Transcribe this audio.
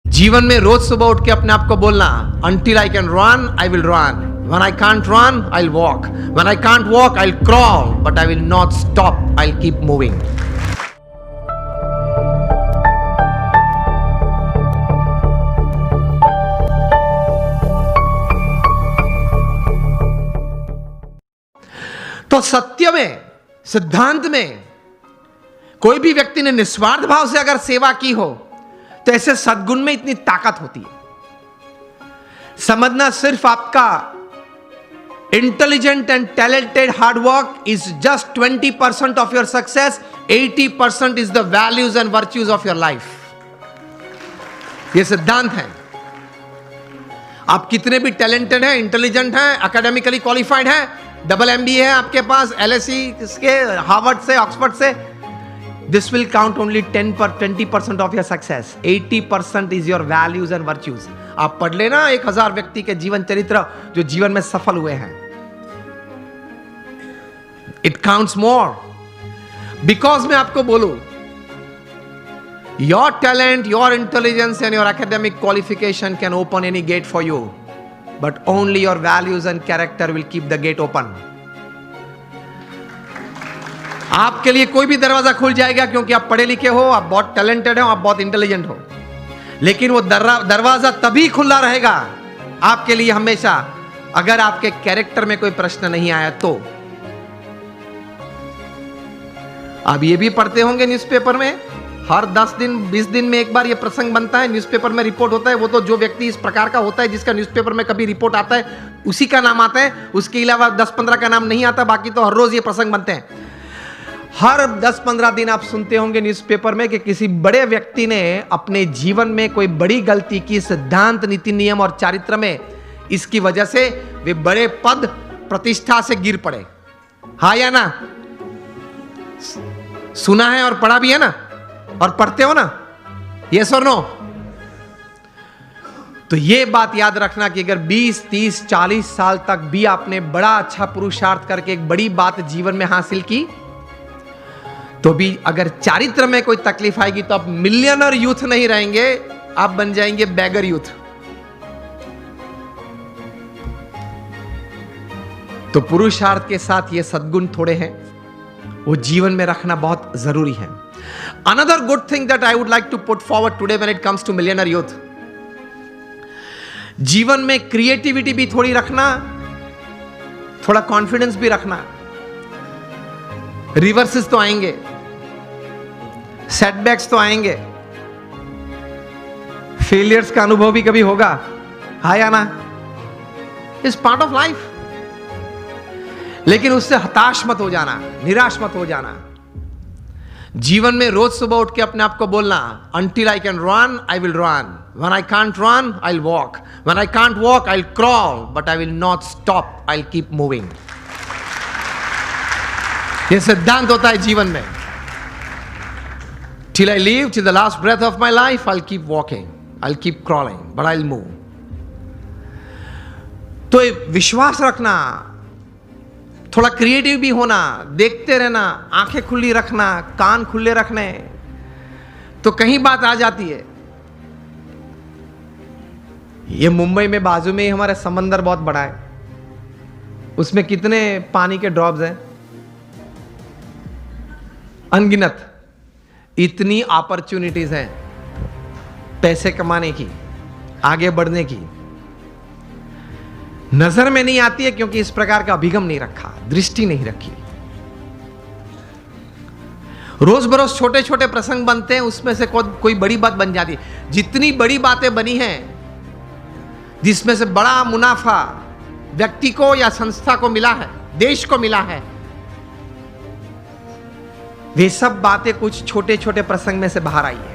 जीवन में रोज सुबह उठ के अपने आप को बोलना, until I can run, I will run. When I can't run, I'll walk. When I can't walk, I'll crawl. But I will not stop. I'll keep moving. तो सत्य में, सिद्धांत में कोई भी व्यक्ति ने निस्वार्थ भाव से अगर सेवा की हो तो ऐसे सद्गुण में इतनी ताकत होती है। समझना, सिर्फ आपका intelligent and talented hard work is just 20% of your success, 80% is the values and virtues of your life. यह सिद्धांत है। आप कितने भी टैलेंटेड हैं, इंटेलिजेंट हैं, एकेडमिकली क्वालिफाइड हैं, डबल MBA है आपके पास, LSE के, हार्वर्ड से, ऑक्सफोर्ड से, this will count only 20% of your success. 80% is your values and virtues. आप पढ़ लेना 1000 व्यक्ति के जीवन चरित्र जो जीवन में सफल हुए हैं. It counts more. Because मैं आपको बोलूं, your talent, your intelligence and your academic qualification can open any gate for you. But only your values and character will keep the gate open. आपके लिए कोई भी दरवाजा खुल जाएगा क्योंकि आप पढ़े लिखे हो, आप बहुत टैलेंटेड हो, आप बहुत इंटेलिजेंट हो, लेकिन वो दरवाजा तभी खुला रहेगा आपके लिए हमेशा अगर आपके कैरेक्टर में कोई प्रश्न नहीं आया तो। आप ये भी पढ़ते होंगे न्यूज़पेपर में, हर 10 दिन 20 दिन में एक बार ये प्रसंग बनता है, न्यूज़पेपर में रिपोर्ट होता है। वो तो जो व्यक्ति इस प्रकार का होता है जिसका न्यूज़पेपर में कभी रिपोर्ट आता है उसी का नाम आता है, उसके अलावा 10-15 का नाम नहीं आता। बाकी तो हर रोज ये प्रसंग बनते हैं। हर 10-15 दिन आप सुनते होंगे न्यूज़पेपर में कि किसी बड़े व्यक्ति ने अपने जीवन में कोई बड़ी गलती की, सिद्धांत, नीति, नियम और चारित्र में, इसकी वजह से वे बड़े पद प्रतिष्ठा से गिर पड़े। हाँ या ना? सुना है और पढ़ा भी है ना, और पढ़ते हो ना, यस और नो? तो ये बात याद रखना कि अगर 20, 30, 40 साल तक भी आपने बड़ा अच्छा पुरुषार्थ करके एक बड़ी बात जीवन में हासिल की, तो भी अगर चारित्र में कोई तकलीफ आएगी तो आप मिलियनर यूथ नहीं रहेंगे, आप बन जाएंगे बैगर यूथ। तो पुरुषार्थ के साथ ये सद्गुण थोड़े हैं, वो जीवन में रखना बहुत जरूरी है। Another good thing that I would like to put forward today when it comes to millionaire youth, जीवन में क्रिएटिविटी भी थोड़ी रखना, थोड़ा कॉन्फिडेंस भी रखना। रिवर्सेस तो आएंगे, सेटबैक्स तो आएंगे, फेलियर्स का अनुभव भी कभी होगा, हाँ या ना? Is part of life. लेकिन उससे हताश मत हो जाना, निराश मत हो जाना। जीवन में रोज सुबह उठ के अपने आप को बोलना, until I can run, I will run. When I can't run, I'll walk. When I can't walk, I'll crawl. But I will not stop. I'll keep moving. यह सिद्धांत होता है जीवन में। Till I live, till the last breath of my life, I'll keep walking. I'll keep crawling, but I'll move. तो विश्वास रखना, थोड़ा क्रिएटिव भी होना, देखते रहना, आंखें खुली रखना, कान खुले रखने, तो कहीं बात आ जाती है। ये मुंबई में बाजू में ही हमारा समंदर बहुत बड़ा है, उसमें कितने पानी के ड्रॉप्स हैं, अनगिनत। इतनी अपॉर्चुनिटीज हैं पैसे कमाने की, आगे बढ़ने की, नजर में नहीं आती है क्योंकि इस प्रकार का अभिगम नहीं रखा, दृष्टि नहीं रखी। रोज बरोज छोटे छोटे प्रसंग बनते हैं, उसमें से कोई बड़ी बात बन जाती है। जितनी बड़ी बातें बनी हैं जिसमें से बड़ा मुनाफा व्यक्ति को या संस्था को मिला है, देश को मिला है, वे सब बातें कुछ छोटे छोटे प्रसंग में से बाहर आई है।